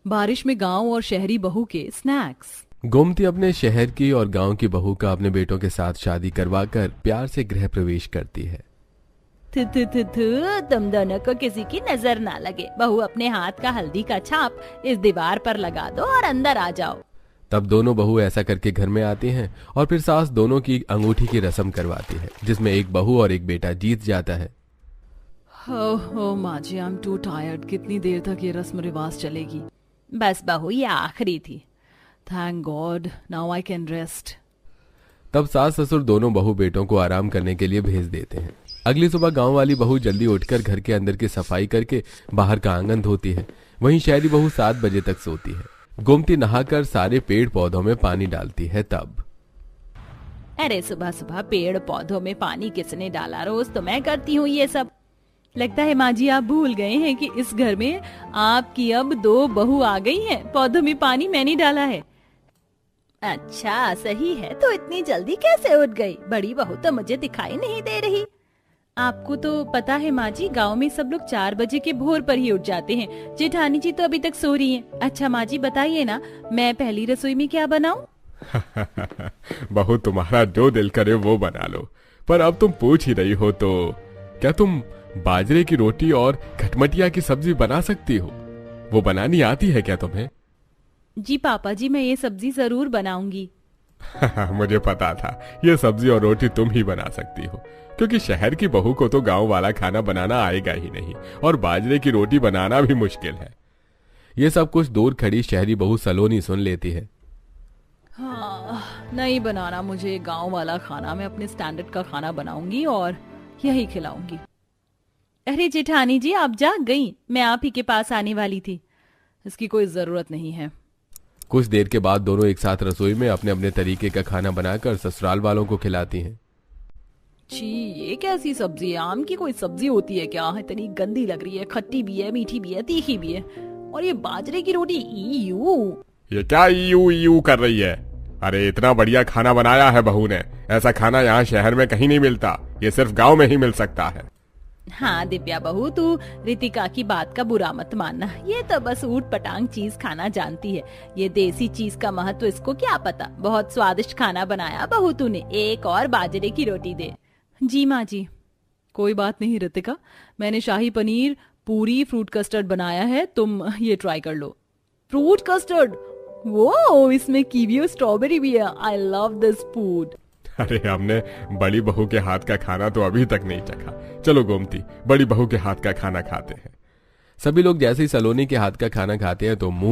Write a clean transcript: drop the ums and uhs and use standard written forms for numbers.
बारिश में गांव और शहरी बहू के स्नैक्स। गोमती अपने शहर की और गांव की बहू का अपने बेटों के साथ शादी करवाकर प्यार से गृह प्रवेश करती है। थु थु थु थु, तुम दोनों को किसी की नजर ना लगे। बहू अपने हाथ का हल्दी का छाप इस दीवार पर लगा दो और अंदर आ जाओ। तब दोनों बहू ऐसा करके घर में आती हैं और फिर सास दोनों की अंगूठी की रस्म करवाती है, जिसमें एक बहू और एक बेटा जीत जाता है। हो माँ जी, आई एम टू टायर्ड। कितनी देर तक ये रस्म रिवाज चलेगी? बस बहू, ये आखिरी थी। Thank God, now I can rest. तब सास ससुर दोनों बहू बेटों को आराम करने के लिए भेज देते हैं। अगली सुबह गांव वाली बहू जल्दी उठकर घर के अंदर की सफाई करके बाहर का आंगन धोती है। वहीं शहरी बहू 7 बजे तक सोती है। गोमती नहाकर सारे पेड़ पौधों में पानी डालती है। तब अरे सुबह सुबह पेड़ पौधों में पानी किसने डाला? रोज तो मैं करती हूँ ये सब। लगता है माँ जी आप भूल गए हैं कि इस घर में आपकी अब 2 बहू आ गई हैं। पौधों में पानी मैंने डाला है। अच्छा सही है, तो इतनी जल्दी कैसे उठ गई? बड़ी बहू तो मुझे दिखाई नहीं दे रही। आपको तो पता है माँ जी, गाँव में सब लोग 4 बजे के भोर पर ही उठ जाते हैं। जेठानी जी तो अभी तक सो रही हैं। अच्छा माँ जी बताइए ना, मैं पहली रसोई में क्या बनाऊं? बहू तुम्हारा जो दिल करे वो बना लो, पर अब तुम पूछ ही रही हो तो क्या तुम बाजरे की रोटी और खटमटिया की सब्जी बना सकती हो? वो बनानी आती है क्या तुम्हें? जी पापा जी, मैं ये सब्जी जरूर बनाऊंगी। मुझे पता था ये सब्जी और रोटी तुम ही बना सकती हो, क्योंकि शहर की बहू को तो गांव वाला खाना बनाना आएगा ही नहीं, और बाजरे की रोटी बनाना भी मुश्किल है। ये सब कुछ दूर खड़ी शहरी बहू सलोनी सुन लेती है। हाँ, नहीं बनाना मुझे गांव वाला खाना। मैं अपने स्टैंडर्ड का खाना बनाऊंगी और यही खिलाऊंगी। अरे जेठानी जी आप जाग गई? मैं आप ही के पास आने वाली थी। इसकी कोई जरूरत नहीं है। कुछ देर के बाद दोनों एक साथ रसोई में अपने अपने तरीके का खाना बनाकर ससुराल वालों को खिलाती हैं। छी, ये कैसी सब्जी है? आम की कोई सब्जी होती है क्या? इतनी गंदी लग रही है। खट्टी भी है, मीठी भी है, तीखी भी है। और ये बाजरे की रोटी, ये क्या ईयू कर रही है? अरे इतना बढ़िया खाना बनाया है बहू ने। ऐसा खाना यहाँ शहर में कहीं नहीं मिलता, ये सिर्फ गांव में ही मिल सकता है। हाँ दिव्या बहू, तू रितिका की बात का बुरा मत मानना। ये तो बस ऊट पटांग चीज खाना जानती है। ये देसी चीज का महत्व इसको क्या पता। बहुत स्वादिष्ट खाना बनाया बहू तूने। एक और बाजरे की रोटी दे। जी माँ जी। कोई बात नहीं रितिका, मैंने शाही पनीर, पूरी, फ्रूट कस्टर्ड बनाया है। तुम ये ट्राई कर लो। Fruit custard? वो इसमें कीवी और स्ट्रॉबेरी भी है। I love this food. अरे हमने बड़ी बहू के हाथ का खाना तो अभी तक नहीं चखा। चलो गोमती, बड़ी बहू के हाथ का खाना खाते हैं। सभी लोग जैसे ही सलोनी के हाथ का खाना खाते हैं तो मुंह